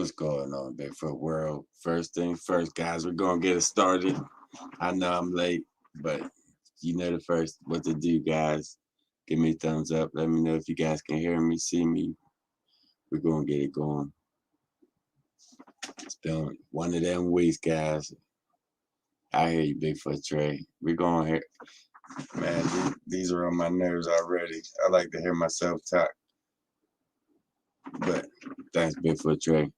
What's going on, Bigfoot World? First thing first, guys, we're gonna get it started. I know I'm late, but you know the first what to do, guys. Give me a thumbs up. Let me know if you guys can hear me, see me. We're gonna get it going. It's been one of them weeks, guys. I hear you, Bigfoot Trey. We're going here, man. These are on my nerves already. I like to hear myself talk, but thanks, Bigfoot Trey.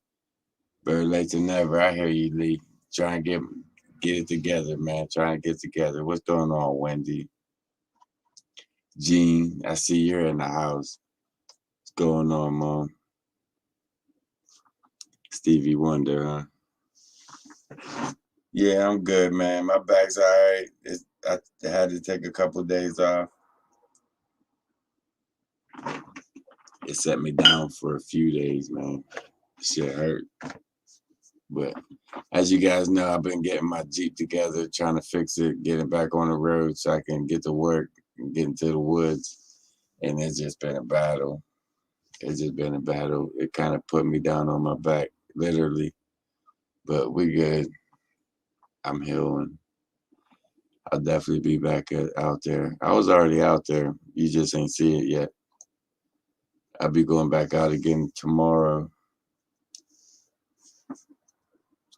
Better late than never. I hear you, Lee. Try and get it together, man. Try and get together. What's going on, Wendy? Gene, I see you're in the house. What's going on, Mom? Stevie Wonder, huh? Yeah, I'm good, man. My back's all right. I had to take a couple of days off. It set me down for a few days, man. Shit hurt. But as you guys know, I've been getting my Jeep together, trying to fix it, get it back on the road so I can get to work and get into the woods. And it's just been a battle. It's just been a battle. It kind of put me down on my back, literally. But we good. I'm healing. I'll definitely be back out there. I was already out there. You just ain't see it yet. I'll be going back out again tomorrow.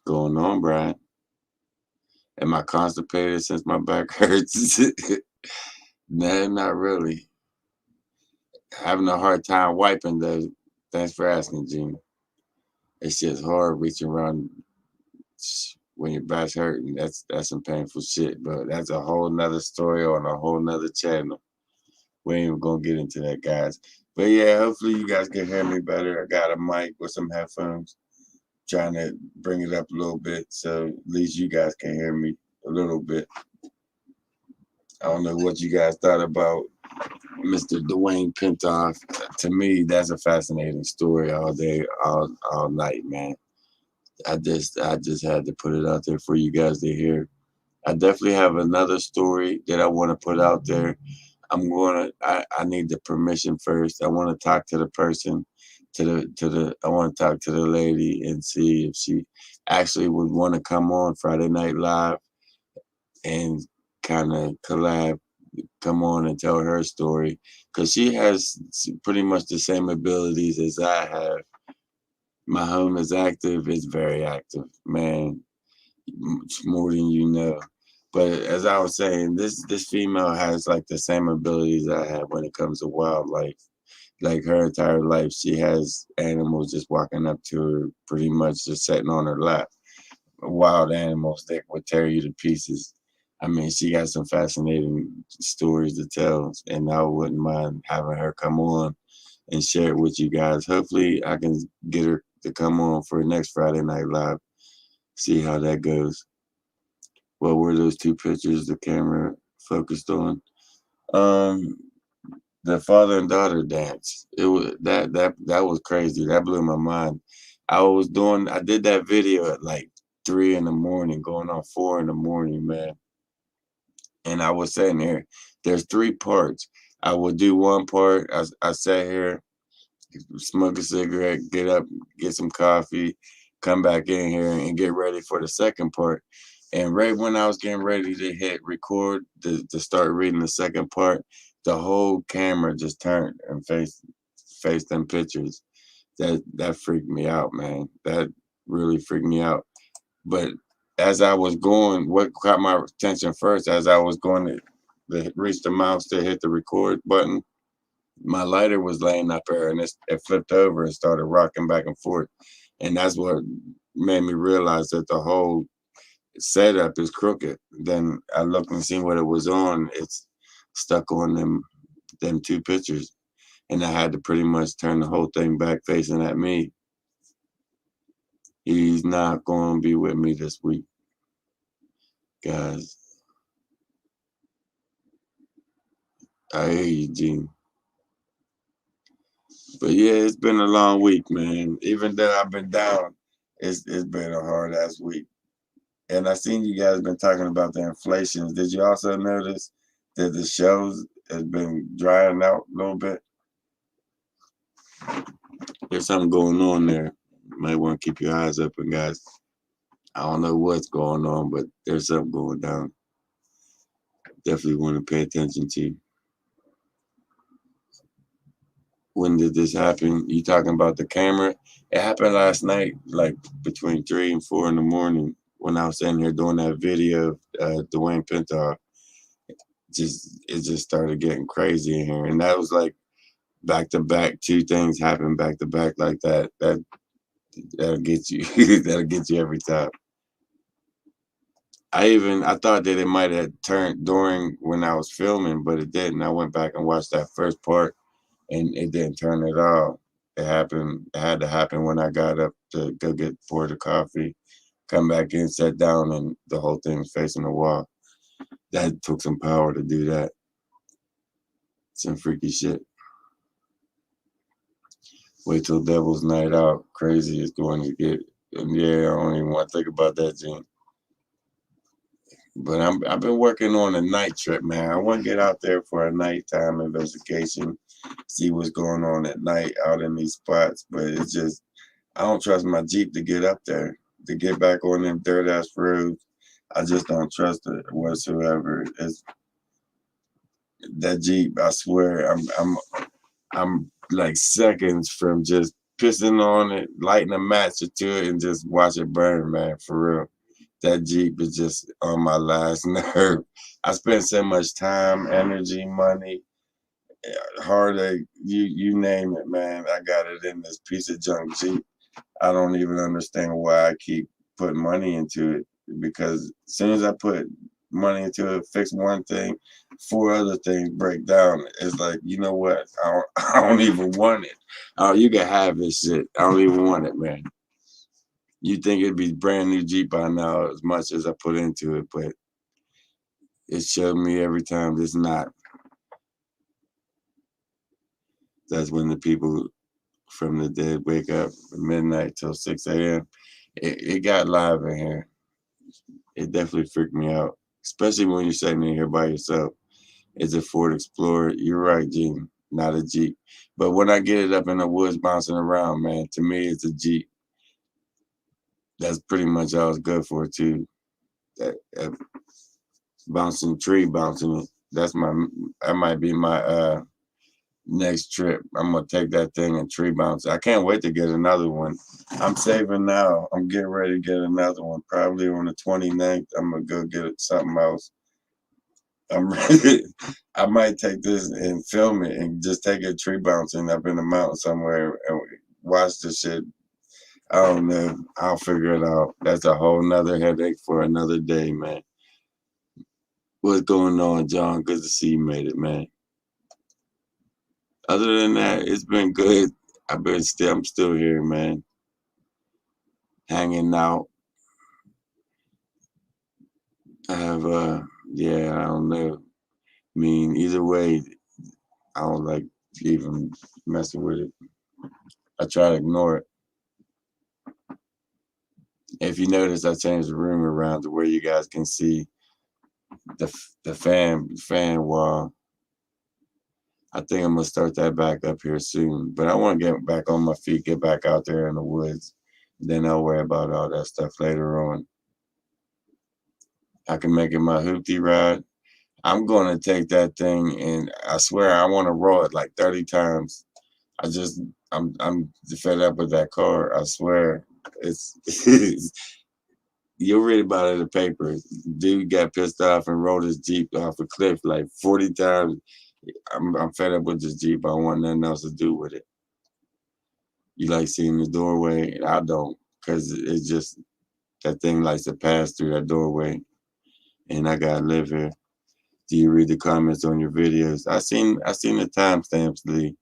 What's going on, Brian? Am I constipated since my back hurts? No, not really. Having a hard time wiping though. Thanks for asking, Gene. It's just hard reaching around when your back's hurting. That's some painful shit, but that's a whole nother story on a whole nother channel. We ain't even gonna get into that, guys. But yeah, hopefully you guys can hear me better. I got a mic with some headphones, trying to bring it up a little bit so at least you guys can hear me a little bit. I don't know what you guys thought about Mr. Dwayne Pintoff. To me, that's a fascinating story all day, all night, man. I just had to put it out there for you guys to hear. I definitely have another story that I want to put out there. I need the permission first. I want to talk to the person, I want to talk to the lady and see if she actually would want to come on Friday Night Live and kind of collab, come on and tell her story, because she has pretty much the same abilities as I have. My home is active. It's very active, man. Much more than you know. But as I was saying, this female has like the same abilities I have when it comes to wildlife. Like her entire life, she has animals just walking up to her, pretty much just sitting on her lap. Wild animals that would tear you to pieces. I mean, she got some fascinating stories to tell, and I wouldn't mind having her come on and share it with you guys. Hopefully, I can get her to come on for next Friday Night Live. See how that goes. What were those two pictures the camera focused on? Um, the father and daughter dance. It was that was crazy. That blew my mind. I did that video at like 3 in the morning, going on 4 in the morning, man. And I was sitting here. There's three parts. I would do one part. I sat here, smoke a cigarette, get up, get some coffee, come back in here and get ready for the second part. And right when I was getting ready to hit record to start reading the second part, the whole camera just turned and faced them pictures. That freaked me out, man. That really freaked me out. But as I was going, what caught my attention first, as I was going to reach the mouse to hit the record button, my lighter was laying up there and it flipped over and started rocking back and forth. And that's what made me realize that the whole setup is crooked. Then I looked and seen what it was on. It's stuck on them two pictures. And I had to pretty much turn the whole thing back facing at me. He's not going to be with me this week, guys. I hear you, Gene. But yeah, it's been a long week, man. Even though I've been down, it's been a hard ass week. And I seen you guys been talking about the inflations. Did you also notice that the shows has been drying out a little bit? There's something going on there. You might want to keep your eyes open, guys. I don't know what's going on, but there's something going down. Definitely want to pay attention to. When did this happen? You talking about the camera? It happened last night, like between 3 and 4 in the morning when I was sitting here doing that video of Dwayne Pintar. It just started getting crazy in here. And that was like back to back, two things happen back to back like that. That'll get you. That'll get you every time. I thought that it might have turned during when I was filming, but it didn't. I went back and watched that first part and it didn't turn at all. It happened. It had to happen when I got up to go get pour the coffee, come back in, sat down, and the whole thing was facing the wall. That took some power to do that. Some freaky shit. Wait till Devil's Night Out. Crazy is going to get. Yeah, I don't even want to think about that, Gene. But I've been working on a night trip, man. I want to get out there for a nighttime investigation, see what's going on at night out in these spots. But it's just, I don't trust my Jeep to get up there, to get back on them dirt ass roads. I just don't trust it whatsoever. It's that Jeep. I swear, I'm like seconds from just pissing on it, lighting a match or two, and just watch it burn, man. For real. That Jeep is just on my last nerve. I spent so much time, energy, money, heartache, you name it, man. I got it in this piece of junk Jeep. I don't even understand why I keep putting money into it, because as soon as I put money into it, fix one thing, four other things break down. It's like, you know what? I don't even want it. Oh, you can have this shit. I don't even want it, man. You think it'd be brand new Jeep by now as much as I put into it, but it showed me every time it's not. That's when the people from the dead wake up at midnight till 6 a.m. It got live in here. It definitely freaked me out, especially when you're sitting in here by yourself. It's a Ford Explorer. You're right, Gene, not a Jeep. But when I get it up in the woods bouncing around, man, to me, it's a Jeep. That's pretty much all it's good for, too. That bouncing tree, bouncing it. That might be my next trip. I'm gonna take that thing and tree bounce. I can't wait to get another one. I'm saving now. I'm getting ready to get another one. Probably on the 29th. I'm gonna go get something else. I'm ready. I might take this and film it and just take a tree bouncing up in the mountain somewhere and watch the shit. I don't know. I'll figure it out. That's a whole nother headache for another day, man. What's going on, John? Good to see you made it, man. Other than that, it's been good. I'm still here, man. Hanging out. I have yeah, I don't know. I mean, either way, I don't like even messing with it. I try to ignore it. If you notice, I changed the room around to where you guys can see the fan wall. I think I'm gonna start that back up here soon. But I want to get back on my feet, get back out there in the woods. Then I'll worry about all that stuff later on. I can make it my hoopty ride. I'm gonna take that thing and I swear I want to roll it like 30 times. I'm fed up with that car. I swear it's you'll read about it in the paper. Dude got pissed off and rode his Jeep off a cliff like 40 times. I'm fed up with this Jeep. I want nothing else to do with it. You like seeing the doorway? I don't, because it's just that thing likes to pass through that doorway, and I gotta live here. Do you read the comments on your videos? I seen the timestamps, Lee.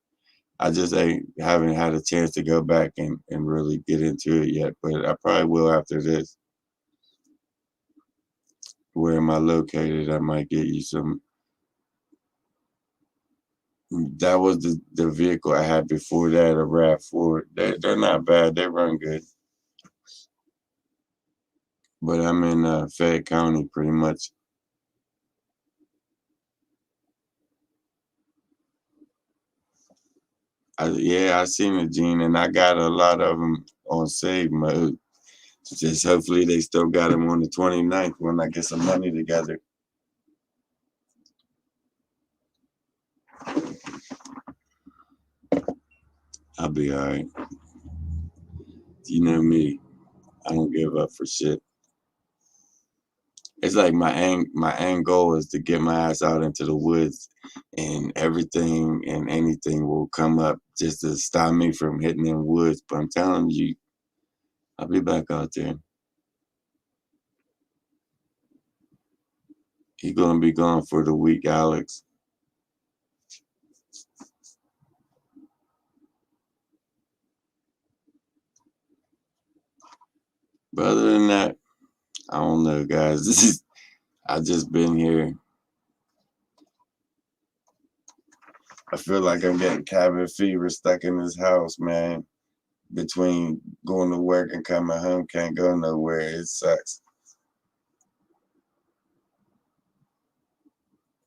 I just haven't had a chance to go back and really get into it yet, but I probably will after this. Where am I located? I might get you some. That was the vehicle I had before that, a RAV4. They're not bad. They run good. But I'm in Fayette County pretty much. Yeah, I seen the Gene, and I got a lot of them on save mode. Just hopefully they still got him on the 29th when I get some money together. I'll be all right. You know me, I don't give up for shit. It's like my end goal is to get my ass out into the woods, and everything and anything will come up just to stop me from hitting them woods. But I'm telling you, I'll be back out there. He's gonna be gone for the week, Alex. But other than that, I don't know, guys. I just been here. I feel like I'm getting cabin fever stuck in this house, man. Between going to work and coming home, can't go nowhere. It sucks.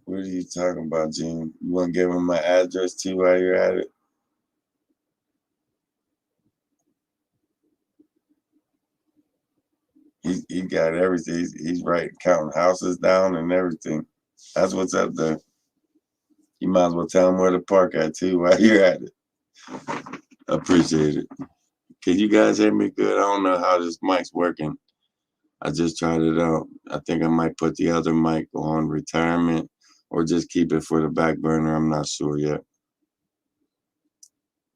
What are you talking about, Gene? You want to give him my address too while you're at it? He got everything. He's right, counting houses down and everything. That's what's up there. You might as well tell him where to park at too while you're at it. Appreciate it. Can you guys hear me good? I don't know how this mic's working. I just tried it out. I think I might put the other mic on retirement or just keep it for the back burner. I'm not sure yet.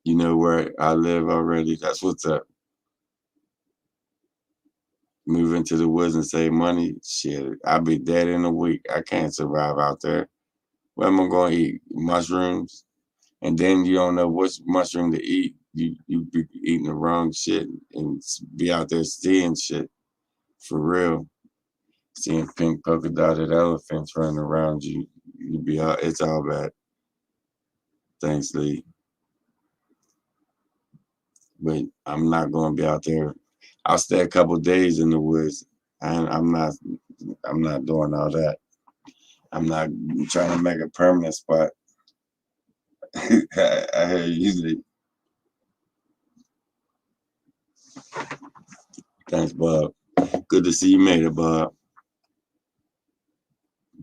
You know where I live already? That's what's up. Move into the woods and save money? Shit, I'll be dead in a week. I can't survive out there. What am I going to eat? Mushrooms? And then you don't know which mushroom to eat. You be eating the wrong shit and be out there seeing shit. For real. Seeing pink polka dotted elephants running around you. You be out, it's all bad. Thanks, Lee. But I'm not going to be out there. I'll stay a couple days in the woods. I'm not doing all that. I'm not trying to make a permanent spot. I hear you usually. Thanks, Bob. Good to see you made it, Bob.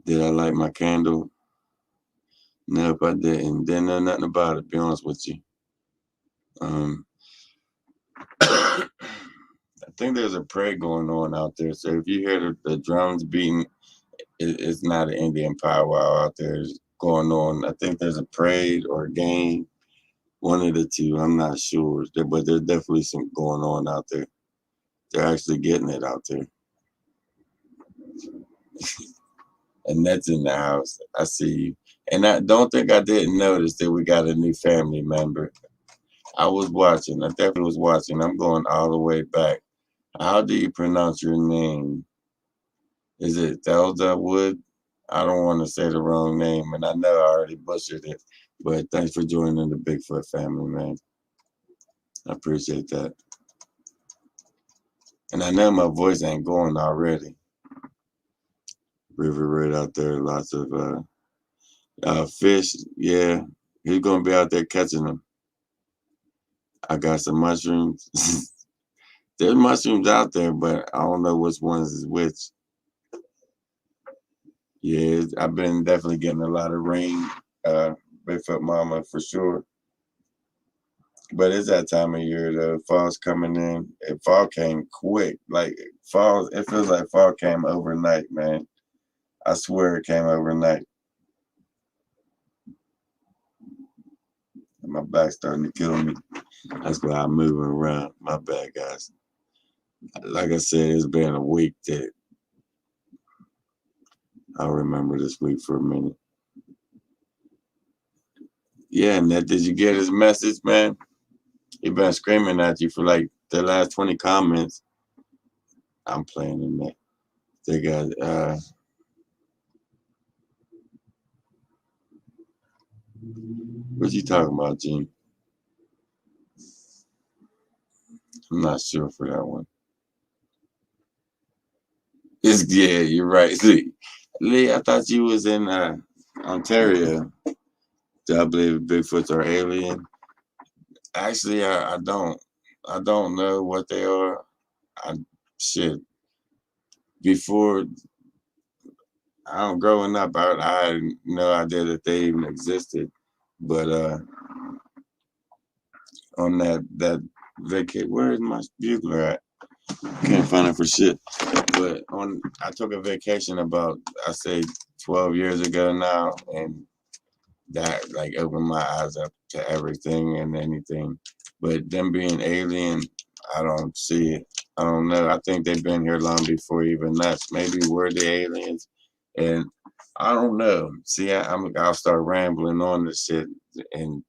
Did I light my candle? Nope, I didn't. Didn't know nothing about it, be honest with you. I think there's a parade going on out there. So if you hear the drums beating, it's not an Indian powwow out there. It's going on. I think there's a parade or a game. One of the two. I'm not sure. But there's definitely some going on out there. They're actually getting it out there. And that's in the house. I see you. And I don't think I didn't notice that we got a new family member. I was watching. I definitely was watching. I'm going all the way back. How do you pronounce your name? Is it Thelda Wood? I don't want to say the wrong name, and I know I already butchered it. But thanks for joining the Bigfoot family, man. I appreciate that. And I know my voice ain't going already. River Road out there, lots of fish. Yeah, he's gonna be out there catching them. I got some mushrooms. There's mushrooms out there, but I don't know which ones is which. Yeah, I've been definitely getting a lot of rain, Bigfoot Mama for sure. But it's that time of year though. Fall's coming in. And fall came quick. Like fall, it feels like fall came overnight, man. I swear it came overnight. My back's starting to kill me. That's why I'm moving around. My bad, guys. Like I said, it's been a week that I'll remember this week for a minute. Yeah, Ned, did you get his message, man? He been screaming at you for like the last 20 comments. I'm playing in that. They got what you talking about, Gene? I'm not sure for that one. Yeah, you're right. Lee, I thought you was in Ontario. Do I believe Bigfoots are alien? Actually, I don't. I don't know what they are. I shit before I don't growing up. I had no idea that they even existed. But on that vacate, where's my bugler at? Can't find it for shit. But I took a vacation about I say 12 years ago now, and that like opened my eyes up to everything and anything. But them being alien, I don't see it. I don't know. I think they've been here long before even us. Maybe we're the aliens, and I don't know. See, I'll start rambling on this shit, and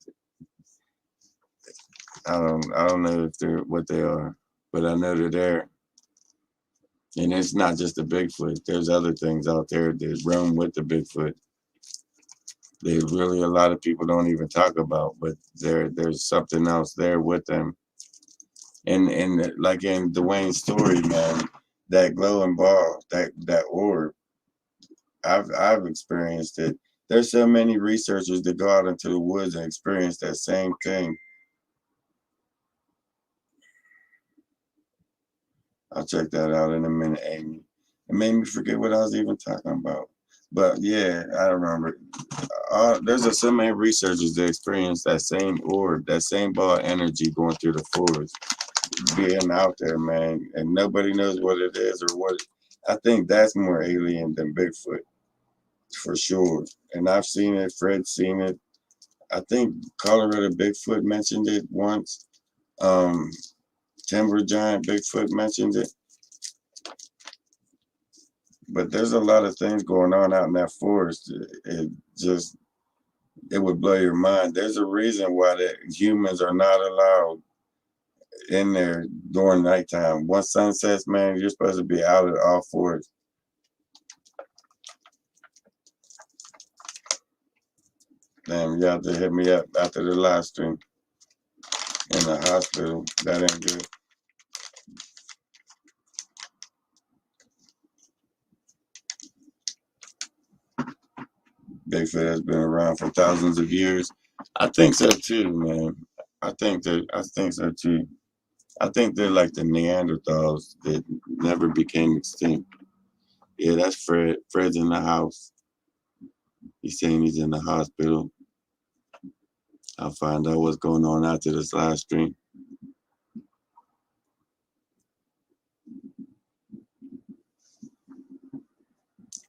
I don't know if they're what they are, but I know they're there. And it's not just the Bigfoot. There's other things out there that roam with the Bigfoot. They really a lot of people don't even talk about, but there's something else there with them. And like in Dwayne's story, man, that glowing ball, that orb, I've experienced it. There's so many researchers that go out into the woods and experience that same thing. I'll check that out in a minute, Amy. It made me forget what I was even talking about. But yeah, I remember. There's so many researchers that experience that same orb, that same ball of energy going through the forest, being out there, man, and nobody knows what it is or what. I think that's more alien than Bigfoot for sure. And I've seen it. Fred's seen it. I think Colorado Bigfoot mentioned it once. Um, Timber Giant Bigfoot mentioned it. But there's a lot of things going on out in that forest. It just it would blow your mind. There's a reason why that humans are not allowed in there during nighttime. Once sun sets, man, you're supposed to be out at all fours. Damn, you have to hit me up after the live stream in the hospital. That ain't good. Bigfoot has been around for thousands of years. I think so too, man. I think so too. I think they're like the Neanderthals that never became extinct. Yeah, that's Fred. Fred's in the house. He's saying he's in the hospital. I'll find out what's going on after this live stream.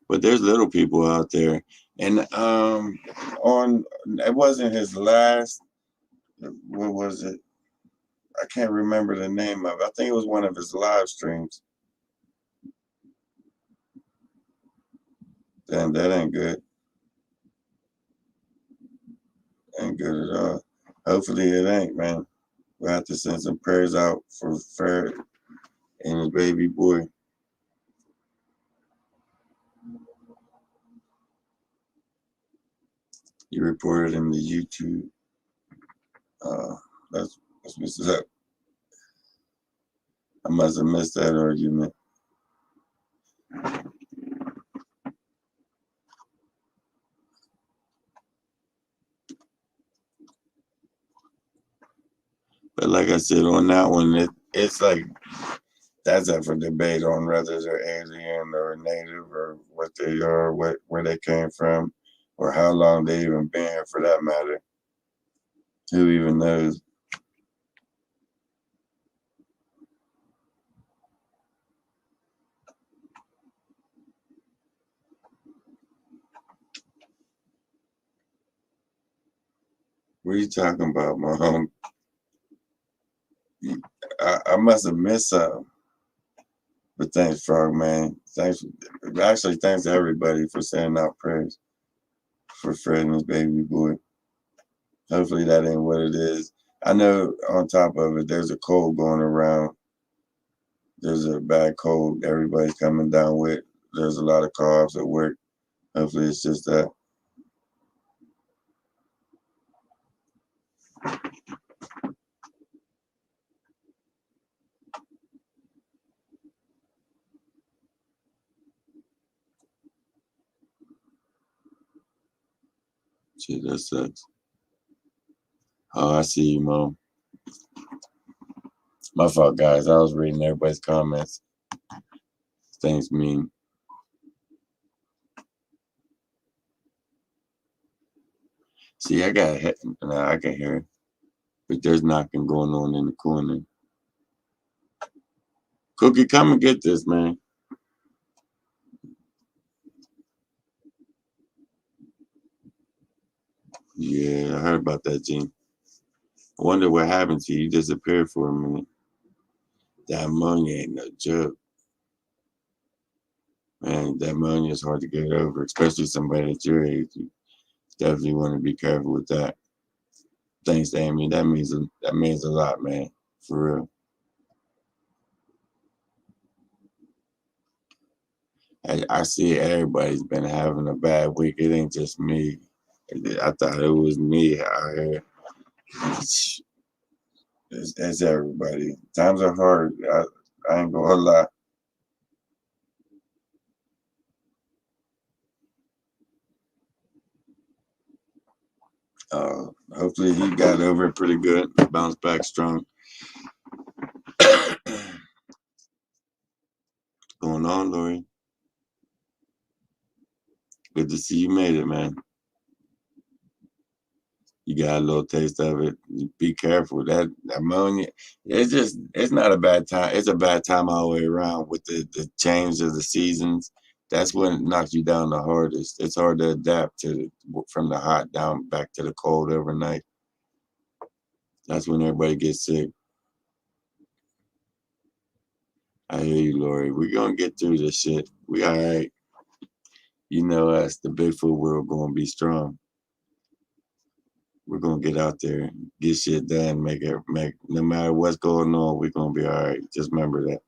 But there's little people out there. And on it wasn't his last, what was it? I can't remember the name of it. I think it was one of his live streams. Damn, that ain't good. Ain't good at all. Hopefully it ain't, man. We'll have to send some prayers out for Fred and his baby boy. He reported in the YouTube. Uh, that's what's up. I must have missed that argument. But like I said, on that one, it's like that's up for debate on whether they're alien or native or what they are, where they came from, or how long they even been here for that matter. Who even knows? What are you talking about, Mom? I must have missed something. But thanks, Frog Man. Thanks to everybody for sending out prayers for Fred and his baby boy. Hopefully that ain't what it is. I know on top of it, there's a cold going around. There's a bad cold everybody's coming down with. There's a lot of coughs at work. Hopefully it's just that. Shit, that sucks. Oh, I see you, Mom. My fault, guys. I was reading everybody's comments. Things mean. See, I got I can hear it, but there's knocking going on in the corner. Cookie, come and get this, man. Yeah, I heard about that, Gene. I wonder what happened to you. You disappeared for a minute. That ammonia ain't no joke. Man, that ammonia is hard to get over, especially somebody at your age. You definitely want to be careful with that. Thanks, Amy. That means a lot, man. For real. I see everybody's been having a bad week. It ain't just me. I thought it was me out here. It's everybody. Times are hard. I ain't gonna lie. Hopefully he got over it pretty good. Bounced back strong. Going on, Lori? Good to see you made it, man. You got a little taste of it. Be careful. That ammonia, it's not a bad time. It's a bad time all the way around with the change of the seasons. That's when it knocks you down the hardest. It's hard to adapt from the hot down back to the cold overnight. That's when everybody gets sick. I hear you, Lori. We're gonna get through this shit. We all right. You know us, the Bigfoot world gonna be strong. We're gonna get out there, get shit done, make no matter what's going on, we're gonna be all right. Just remember that.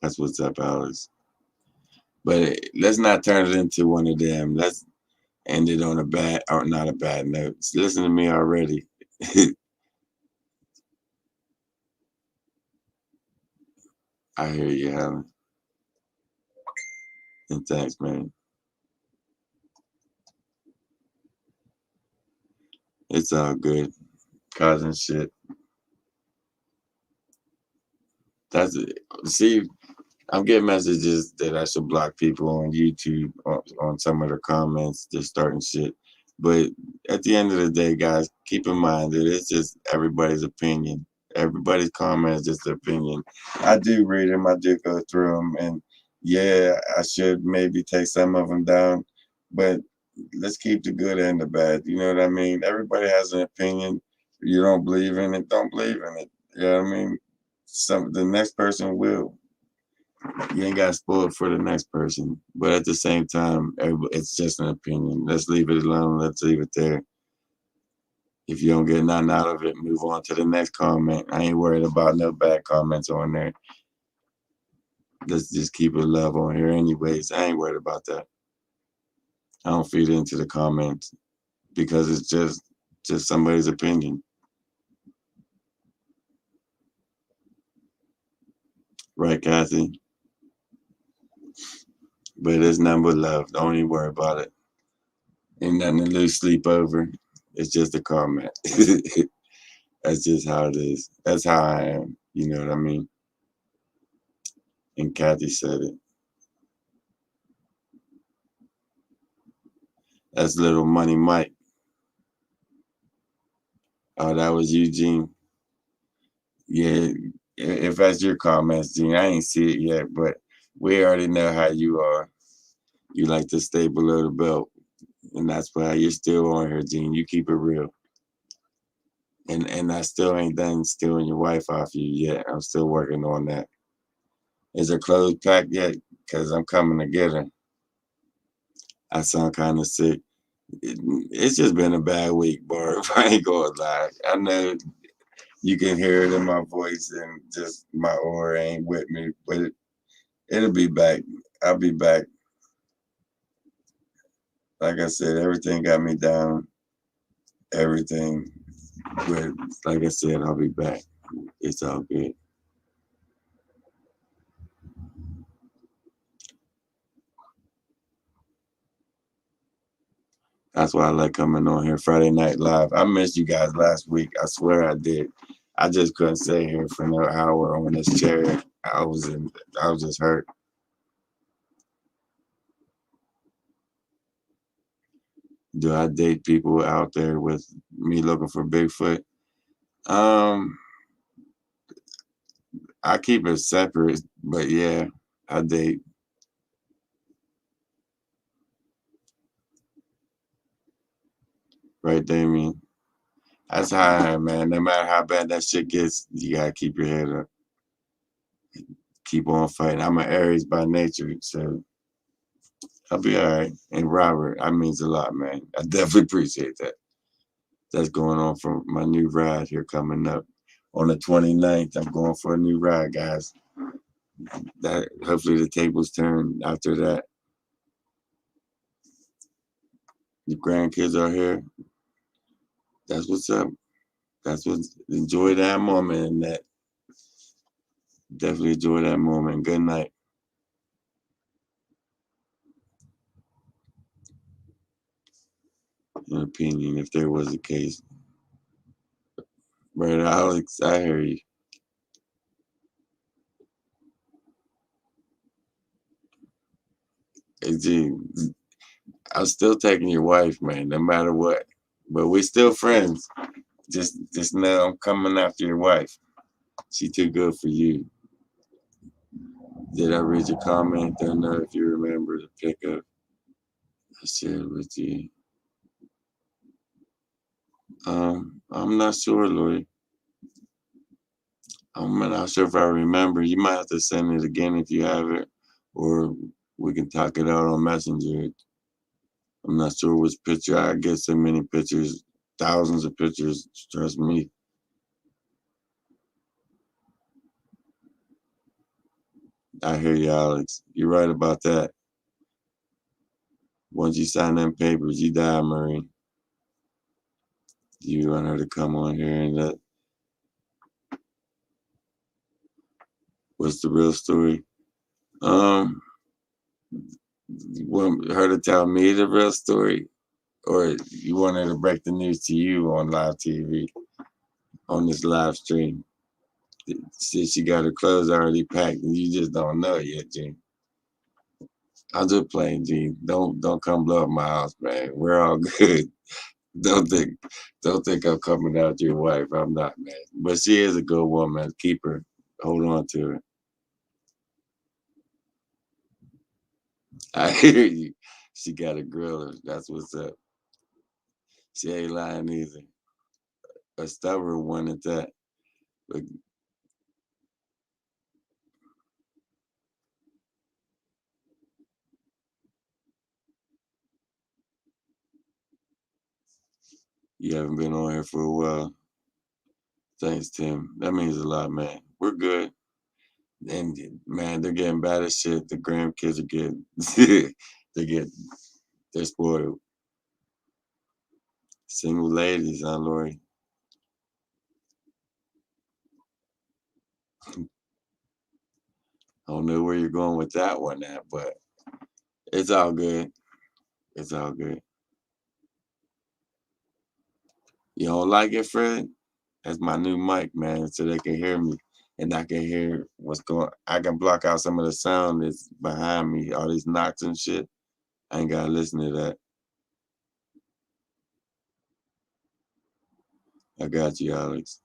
That's what's up, Alex. But let's not turn it into one of them. Let's end it on a bad or not a bad note. Listen to me already. I hear you, Helen. And thanks, man. It's all good. Causing shit. That's it. See, I'm getting messages that I should block people on YouTube on some of their comments. They're starting shit. But at the end of the day, guys, keep in mind that it's just everybody's opinion. Everybody's comment is just an opinion. I do read them. I do go through them. And yeah, I should maybe take some of them down. But let's keep the good and the bad. You know what I mean? Everybody has an opinion. You don't believe in it, don't believe in it. You know what I mean? The next person will. You ain't got to spoil it for the next person. But at the same time, it's just an opinion. Let's leave it alone. Let's leave it there. If you don't get nothing out of it, move on to the next comment. I ain't worried about no bad comments on there. Let's just keep it love on here anyways. I ain't worried about that. I don't feed into the comments because it's just somebody's opinion. Right, Kathy? But it's nothing but love. Don't even worry about it. Ain't nothing to lose sleep over. It's just a comment. That's just how it is. That's how I am. You know what I mean? And Kathy said it. That's little money Mike. Oh, that was Eugene. Yeah, if that's your comments, Gene, I ain't see it yet, but we already know how you are. You like to stay below the belt, and that's why you're still on here, Gene. You keep it real. And I still ain't done stealing your wife off you yet. I'm still working on that. Is her clothes packed yet? Because I'm coming to get her. I sound kind of sick. It's just been a bad week, Barb. I ain't gonna lie. I know you can hear it in my voice and just my aura ain't with me, but it'll be back. I'll be back. Like I said, everything got me down. Everything. But like I said, I'll be back. It's all good. That's why I like coming on here Friday Night Live. I missed you guys last week. I swear I did. I just couldn't stay here for another hour on this chair. I was just hurt. Do I date people out there with me looking for Bigfoot? Um, I keep it separate, but yeah, I date. Right, Damien? That's how I am, man. No matter how bad that shit gets, you gotta keep your head up. Keep on fighting. I'm an Aries by nature, so I'll be all right. And Robert, that means a lot, man. I definitely appreciate that. That's going on for my new ride here coming up. On the 29th, I'm going for a new ride, guys. That hopefully the tables turn after that. The grandkids are here. That's what's up. That's what's enjoy that moment and that definitely enjoy that moment. Good night. An opinion, if there was a case. Brother Alex, I hear you. Hey, G, I'm still taking your wife, man, no matter what. But we're still friends. Just know I'm coming after your wife. She too good for you. Did I read your comment? Don't know if you remember the pickup I shared with you. I'm not sure, Lloyd. I'm not sure if I remember. You might have to send it again if you have it, or we can talk it out on Messenger. I'm not sure which picture. I get so many pictures, thousands of pictures. Trust me. I hear you, Alex. You're right about that. Once you sign them papers, you die, Marie. You want her to come on here and what's the real story? Um, you want her to tell me the real story, or you want her to break the news to you on live TV on this live stream? Since she got her clothes already packed and you just don't know it yet, Gene. I'm just playing, Gene. Don't come blow up my house, man. We're all good. Don't think don't think I'm coming out your wife. I'm not, man. But she is a good woman. Keep her. Hold on to her. I hear you. She got a griller. That's what's up. She ain't lying either. A stubborn one at that. But you haven't been on here for a while. Thanks, Tim. That means a lot, man. We're good. And man, they're getting bad as shit. The grandkids are getting they get they're spoiled. Single ladies, huh, Lori? I don't know where you're going with that one at, but it's all good. It's all good. You don't like it, Fred? That's my new mic, man, so they can hear me and I can hear what's going. I can block out some of the sound that's behind me, all these knocks and shit. I ain't gotta listen to that. I got you, Alex.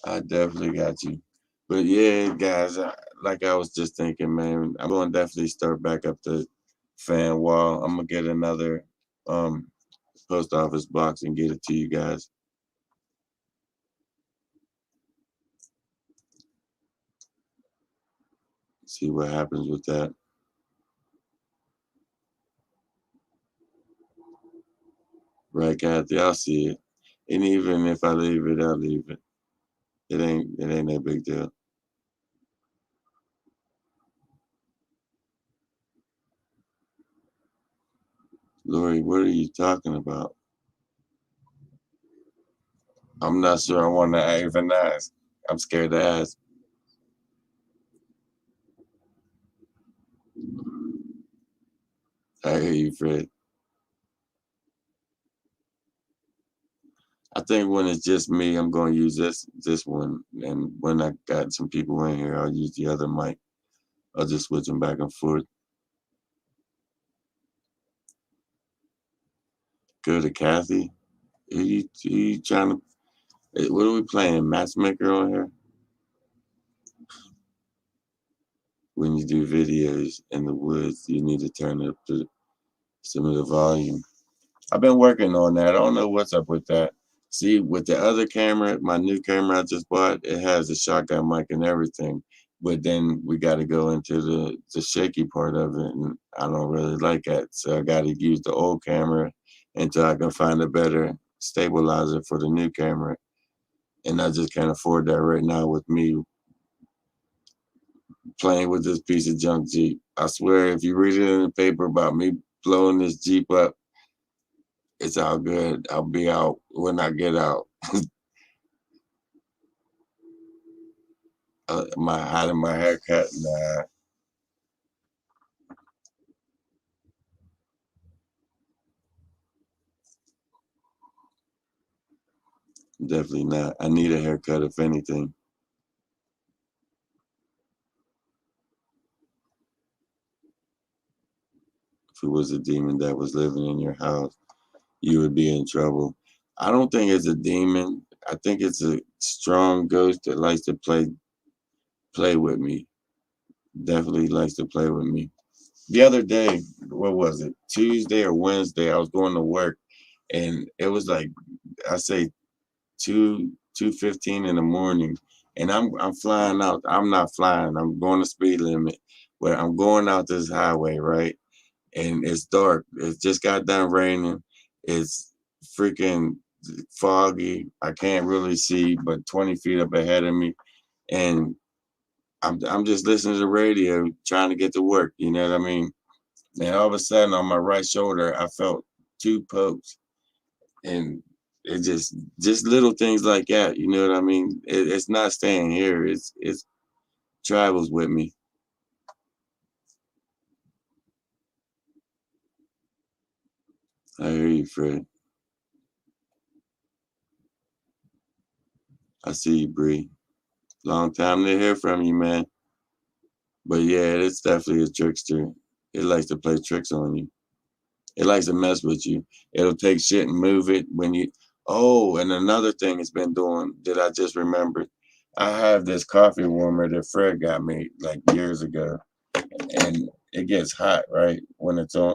I definitely got you. But yeah, guys, like I was just thinking, man, I'm going to definitely start back up the fan wall. I'm gonna get another um post office box and get it to you guys. See what happens with that. Right, Kathy? I'll see it. And even if I leave it, I'll leave it. It ain't no big deal. Lori, what are you talking about? I'm not sure I want to even ask. I'm scared to ask. I hear you, Fred. I think when it's just me, I'm going to use this one, and when I got some people in here, I'll use the other mic. I'll just switch them back and forth. Go to Kathy. Are you trying to? What are we playing? Matchmaker on here? When you do videos in the woods, you need to turn up some of the volume. I've been working on that. I don't know what's up with that. See, with the other camera, my new camera I just bought, it has a shotgun mic and everything. But then we got to go into the shaky part of it, and I don't really like that. So I got to use the old camera until I can find a better stabilizer for the new camera. And I just can't afford that right now with me playing with this piece of junk Jeep. I swear, if you read it in the paper about me blowing this Jeep up, it's all good. I'll be out when I get out. My hiding my haircut, nah, definitely not. I need a haircut if anything. If it was a demon that was living in your house, you would be in trouble. I don't think it's a demon. I think it's a strong ghost that likes to play with me. Definitely likes to play with me. The other day, what was it? Tuesday or Wednesday, I was going to work, and it was like I say 2:15 in the morning, and I'm flying out. I'm not flying. I'm going the speed limit, but I'm going out this highway, right? And it's dark. It just got done raining. It's freaking foggy. I can't really see, but 20 feet up ahead of me, and I'm just listening to the radio, trying to get to work. You know what I mean? And all of a sudden, on my right shoulder, I felt two pokes, and it just little things like that. You know what I mean? It's not staying here. It's travels with me. I hear you, Fred. I see you, Bree. Long time to hear from you, man. But yeah, it's definitely a trickster. It likes to play tricks on you. It likes to mess with you. It'll take shit and move it when you. Oh, and another thing it's been doing that I just remembered. I have this coffee warmer that Fred got me like years ago, and it gets hot right when it's on.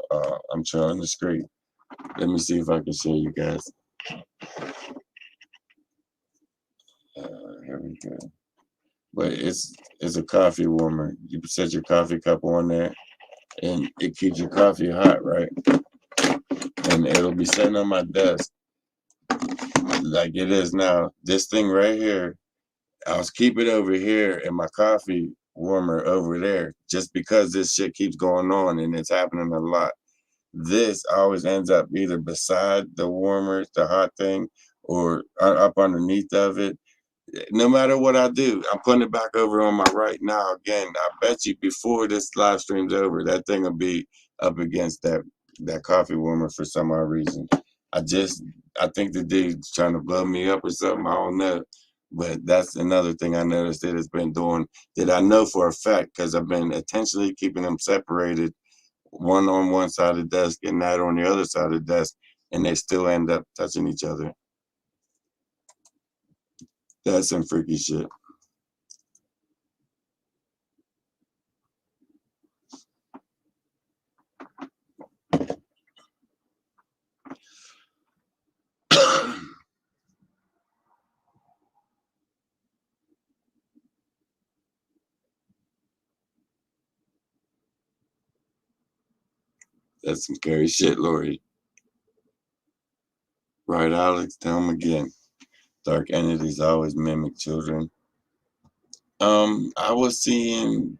I'm showing the screen. Let me see if I can show you guys. Here we go. But it's a coffee warmer. You set your coffee cup on there, and it keeps your coffee hot, right? And it'll be sitting on my desk like it is now. This thing right here, I'll keep it over here and my coffee warmer over there just because this shit keeps going on and it's happening a lot. This always ends up either beside the warmer, the hot thing, or up underneath of it. No matter what I do, I'm putting it back over on my right now. Again, I bet you before this live stream's over, that thing will be up against that coffee warmer for some odd reason. I just I think the dude's trying to blow me up or something. I don't know. But that's another thing I noticed that it's been doing that I know for a fact because I've been intentionally keeping them separated, one on one side of the desk and that on the other side of the desk, and they still end up touching each other. That's some freaky shit. That's some scary shit, Lori. Right, Alex? Tell him again. Dark entities always mimic children. I was seeing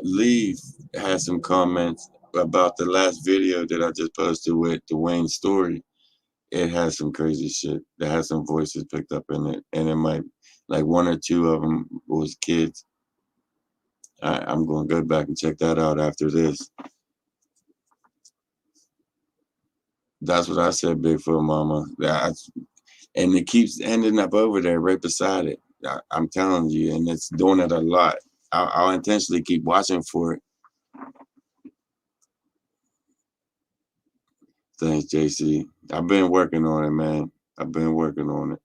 Lee had some comments about the last video that I just posted with Dwayne's story. It has some crazy shit. That has some voices picked up in it, and it might like one or two of them was kids. I'm going to go back and check that out after this. That's what I said, Bigfoot Mama. And it keeps ending up over there right beside it. I'm telling you, and it's doing it a lot. I'll intentionally keep watching for it. Thanks, JC. I've been working on it, man. I've been working on it.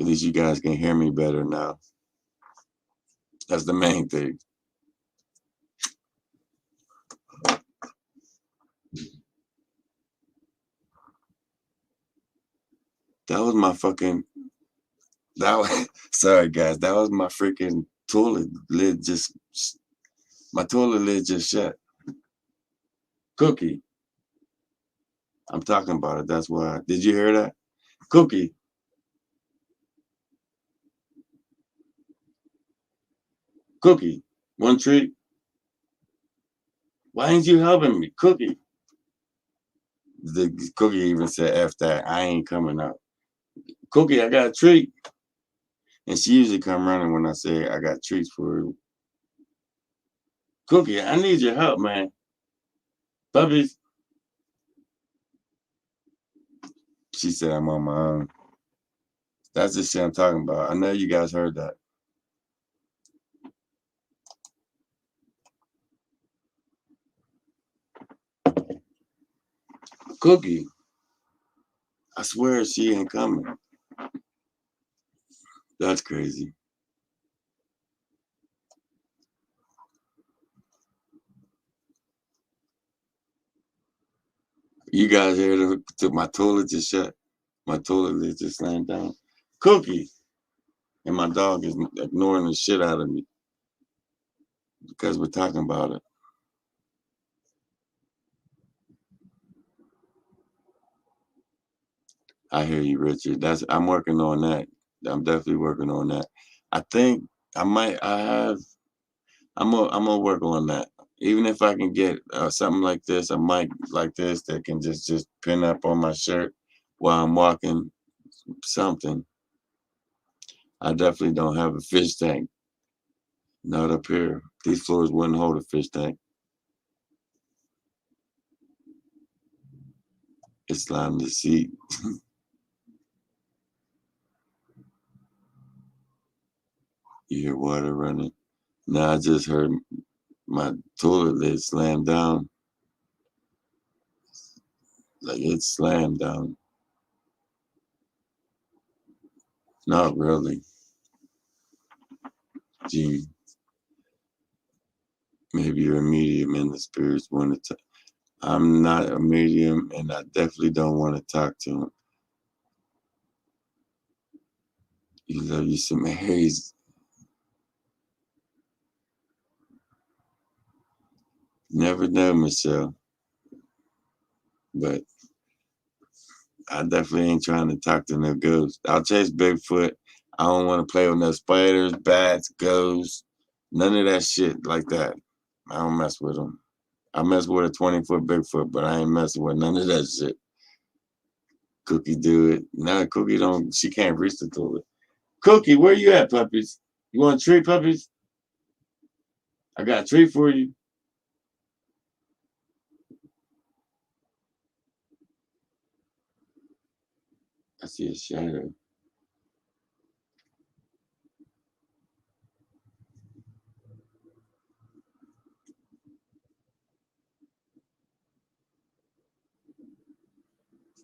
At least you guys can hear me better now. That's the main thing. That was my fucking. That was sorry, guys. That was my freaking toilet lid. My toilet lid just shut. Cookie. I'm talking about it. That's why. Did you hear that? Cookie. Cookie. One treat. Why ain't you helping me? Cookie. The Cookie even said, F that. I ain't coming out. Cookie, I got a treat. And she usually come running when I say I got treats for her. Cookie, I need your help, man. Puppies. She said I'm on my own. That's the shit I'm talking about. I know you guys heard that. Cookie. I swear she ain't coming. That's crazy. You guys hear my toilet just shut. My toilet lid just slammed down. Cookie. And my dog is ignoring the shit out of me because we're talking about it. I hear you, Richard. I'm working on that. I'm definitely working on that. I think I'm gonna work on that. Even if I can get something like this, a mic like this that can just pin up on my shirt while I'm walking, something. I definitely don't have a fish tank. Not up here. These floors wouldn't hold a fish tank. It's slime the seat. You hear water running. Now I just heard my toilet lid slam down. Like it slammed down. Not really. Gee, maybe you're a medium and the spirits want to. I'm not a medium, and I definitely don't want to talk to him. You love you some haze. Never know, Michelle. But I definitely ain't trying to talk to no ghosts. I'll chase Bigfoot. I don't want to play with no spiders, bats, ghosts, none of that shit like that. I don't mess with them. I mess with a 20-foot Bigfoot, but I ain't messing with none of that shit. Cookie do it. Nah, Cookie don't. She can't reach the toilet. Cookie, where you at, puppies? You want a treat, puppies? I got a treat for you. I see a shadow.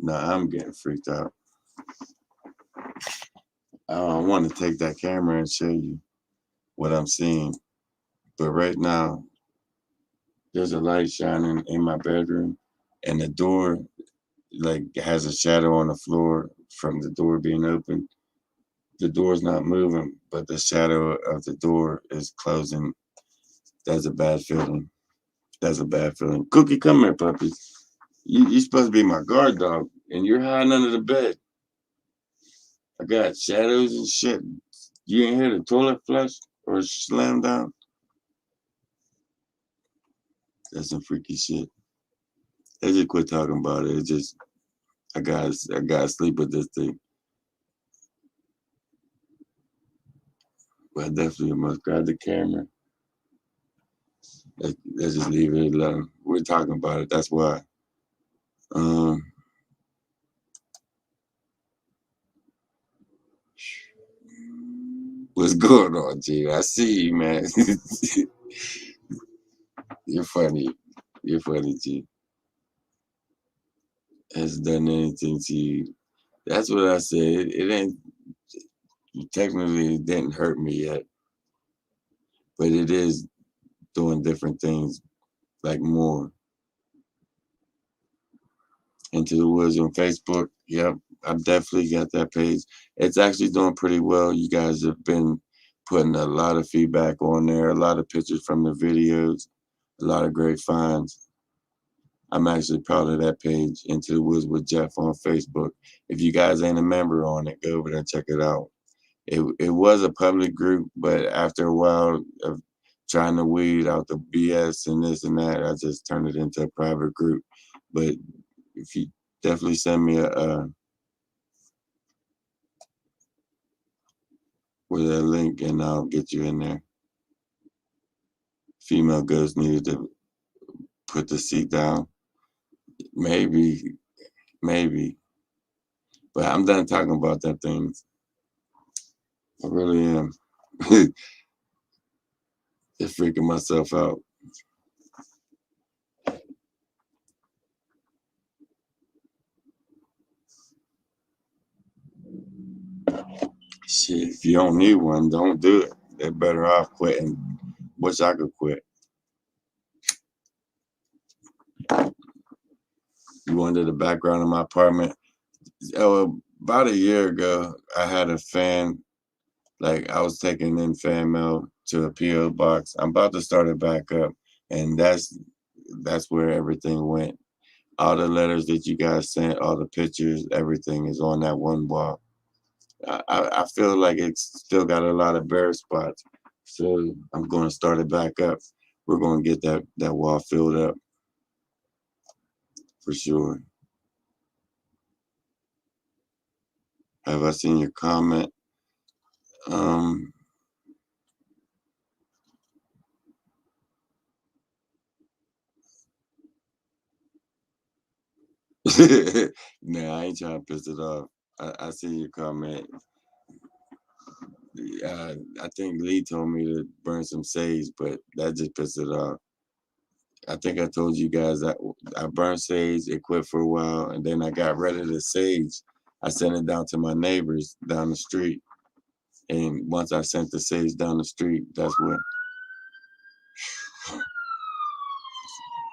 Nah, I'm getting freaked out. I want to take that camera and show you what I'm seeing. But right now, there's a light shining in my bedroom, and the door like has a shadow on the floor from the door being open. The door's not moving, but the shadow of the door is closing. That's a bad feeling. That's a bad feeling. Cookie, come here, puppies. You're supposed to be my guard dog, and you're hiding under the bed. I got shadows and shit. You ain't hear the toilet flush or slam down? That's some freaky shit. They just quit talking about it. It's just I gotta sleep with this thing. But I definitely must grab the camera. Let's just leave it alone. We're talking about it. That's why. Um, what's going on, G? I see you, man. You're funny. You're funny, G. Has done anything to you? That's what I said. It ain't technically it didn't hurt me yet, but it is doing different things like more. Into the Woods on Facebook. Yep, I've definitely got that page. It's actually doing pretty well. You guys have been putting a lot of feedback on there, a lot of pictures from the videos, a lot of great finds. I'm actually proud of that page, Into the Woods with Jeff on Facebook. If you guys ain't a member on it, go over there and check it out. It was a public group, but after a while of trying to weed out the BS and this and that, I just turned it into a private group. But if you definitely send me a with a link and I'll get you in there. Female ghost needed to put the seat down. Maybe, maybe. But I'm done talking about that things. I really am. Just freaking myself out. Shit, if you don't need one, don't do it. They're better off quitting. Wish I could quit. You wanted the background of my apartment. Oh, about a year ago, I had a fan. Like I was taking in fan mail to a PO box. I'm about to start it back up, and that's where everything went. All the letters that you guys sent, all the pictures, everything is on that one wall. I feel like it's still got a lot of bare spots, so I'm going to start it back up. We're going to get that wall filled up for sure. Have I seen your comment? Um, nah, I ain't trying to piss it off. I see your comment. I think Lee told me to burn some sage, but that just pissed it off. I think I told you guys that I burned sage, it quit for a while, and then I got rid of the sage. I sent it down to my neighbors down the street. And once I sent the sage down the street, that's when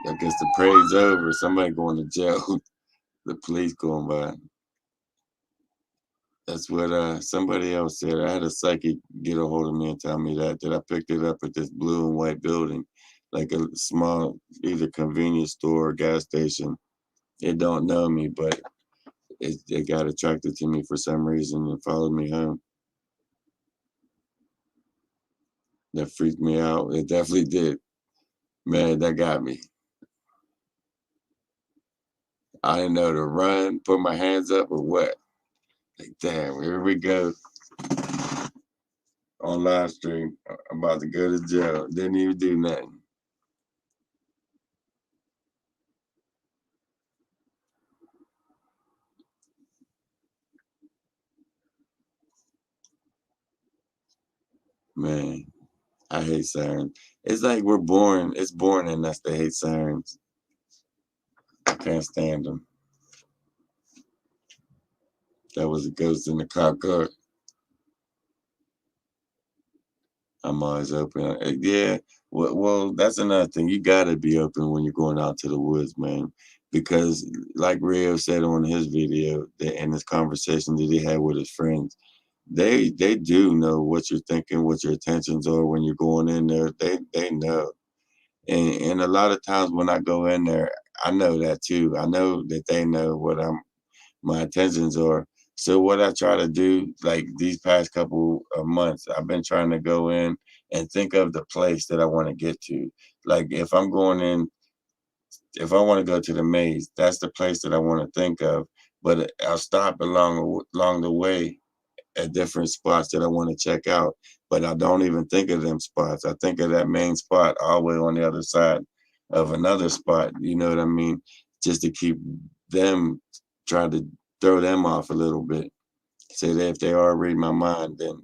I guess the parade's over. Somebody going to jail. The police going by. That's what somebody else said. I had a psychic get a hold of me and tell me that I picked it up at this blue and white building, like a small either convenience store or gas station. It don't know me, but it got attracted to me for some reason and followed me home. That freaked me out. It definitely did. Man, that got me. I didn't know to run, put my hands up, or what. Like, damn, here we go on live stream. I'm about to go to jail. Didn't even do nothing. Man, I hate sirens. It's like we're born. It's born in us to hate sirens. I can't stand them. That was a ghost in the cop car. I'm always open. Yeah. Well, that's another thing. You gotta be open when you're going out to the woods, man. Because, like Rio said on his video, that in this conversation that he had with his friends, they do know what you're thinking, what your intentions are when you're going in there. They know. And a lot of times when I go in there, I know that too. I know that they know what my intentions are. So what I try to do, like these past couple of months, I've been trying to go in and think of the place that I want to get to. Like if I'm going in, if I want to go to the maze, that's the place that I want to think of. But I'll stop along the way at different spots that I want to check out. But I don't even think of them spots. I think of that main spot all the way on the other side of another spot. You know what I mean? Just to keep them, try to throw them off a little bit. Say that if they are reading my mind, then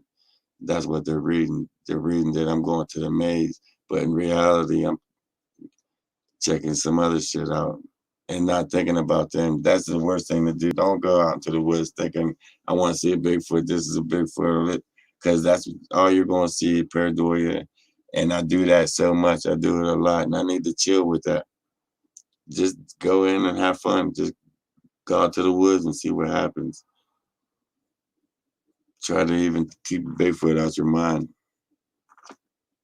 that's what they're reading. They're reading that I'm going to the maze, but in reality, I'm checking some other shit out and not thinking about them. That's the worst thing to do. Don't go out into the woods thinking, I want to see a Bigfoot. This is a Bigfoot. Because that's all you're going to see, pareidolia. And I do that so much. I do it a lot. And I need to chill with that. Just go in and have fun. Just go out to the woods and see what happens. Try to even keep Bigfoot out your mind.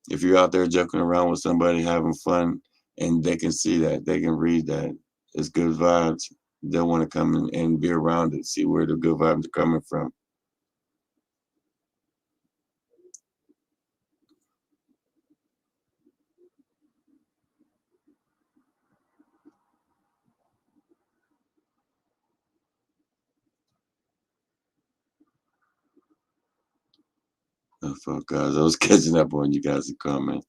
If you're out there joking around with somebody having fun and they can see that, they can read that, it's good vibes. They'll want to come in and be around it, see where the good vibes are coming from. Oh, fuck, guys. I was catching up on you guys' comments.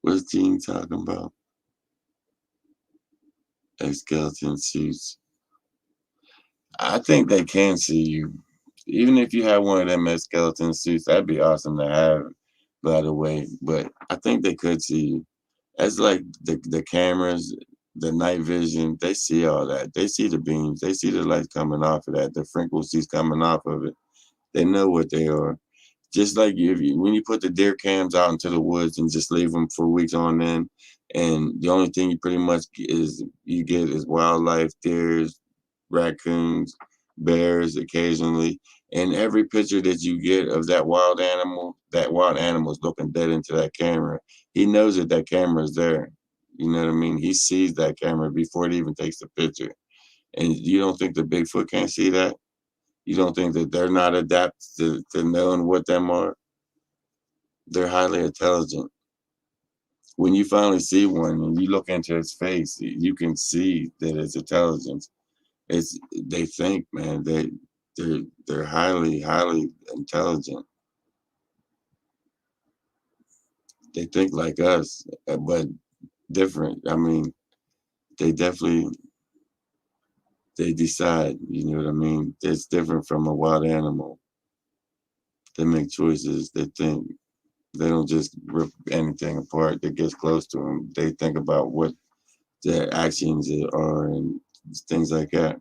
What's Gene talking about? Skeleton suits. I think they can see you. Even if you have one of them skeleton suits, that'd be awesome to have, by the way. But I think they could see you. That's like the cameras, the night vision, they see all that. They see the beams, they see the lights coming off of that, the frequencies coming off of it. They know what they are. Just like when you put the deer cams out into the woods and just leave them for weeks on end, and the only thing you pretty much you get is wildlife, deers, raccoons, bears occasionally. And every picture that you get of that wild animal is looking dead into that camera. He knows that that camera is there. You know what I mean? He sees that camera before it even takes the picture. And you don't think the Bigfoot can't see that? You don't think that they're not adapted to knowing what them are? They're highly intelligent. When you finally see one and you look into its face, you can see that it's intelligence. It's they think, man, they're highly intelligent. They think like us, but different. I mean, they definitely they decide. You know what I mean? It's different from a wild animal. They make choices. They think. They don't just rip anything apart that gets close to them. They think about what their actions are and things like that.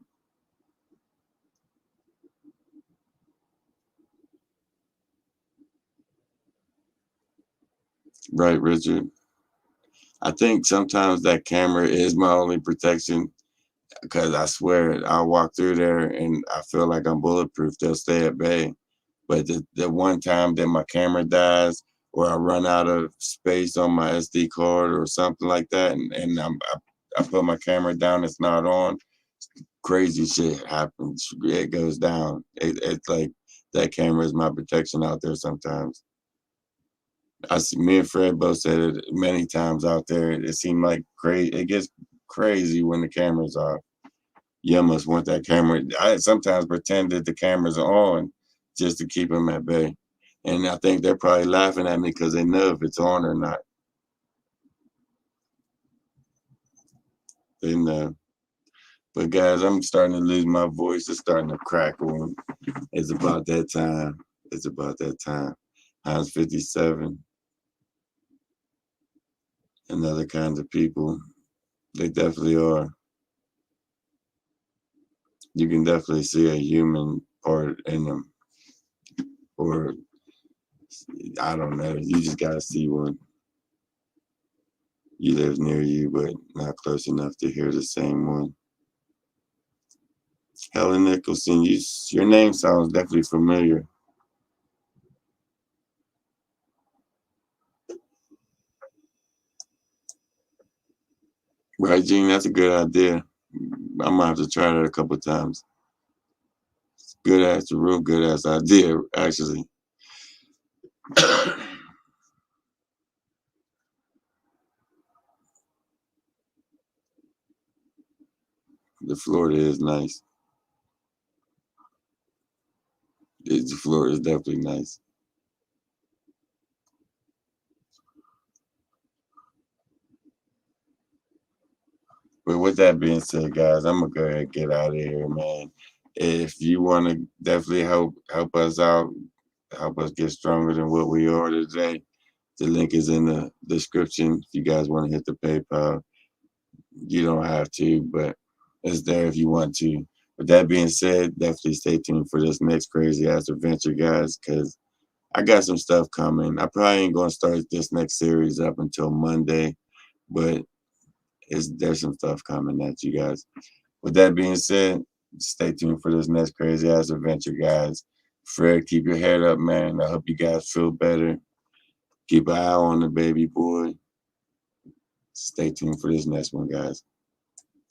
Right, Richard? I think sometimes that camera is my only protection because I swear I'll walk through there and I feel like I'm bulletproof. They'll stay at bay. But the one time that my camera dies or I run out of space on my SD card or something like that, and I put my camera down, it's not on, crazy shit happens. It goes down. It's like that camera is my protection out there sometimes. Me and Fred both said it many times out there. It seemed like crazy. It gets crazy when the cameras are. You must want that camera. I sometimes pretend that the cameras are on just to keep them at bay. And I think they're probably laughing at me because they know if it's on or not. They know. But guys, I'm starting to lose my voice. It's starting to crackle. It's about that time. It's about that time. Heinz 57 and other kinds of people. They definitely are. You can definitely see a human part in them. Or I don't know. You just gotta see one. You live near you, but not close enough to hear the same one. Helen Nicholson, your name sounds definitely familiar. Right, Gene? That's a good idea. I might have to try that a couple of times. Good ass, a real good ass idea, actually. The Florida is nice. The floor is definitely nice. But with that being said, guys, I'm gonna go ahead and get out of here, man. If you want to definitely help us out, help us get stronger than what we are today, the link is in the description. If you guys want to hit the PayPal, you don't have to, but it's there if you want to. With that being said, definitely stay tuned for this next crazy ass adventure, guys, because I got some stuff coming. I probably ain't gonna start this next series up until Monday, but there's some stuff coming at you guys. With that being said, stay tuned for this next crazy ass adventure, guys. Fred, keep your head up, man. I hope you guys feel better. Keep an eye on the baby boy. Stay tuned for this next one, guys.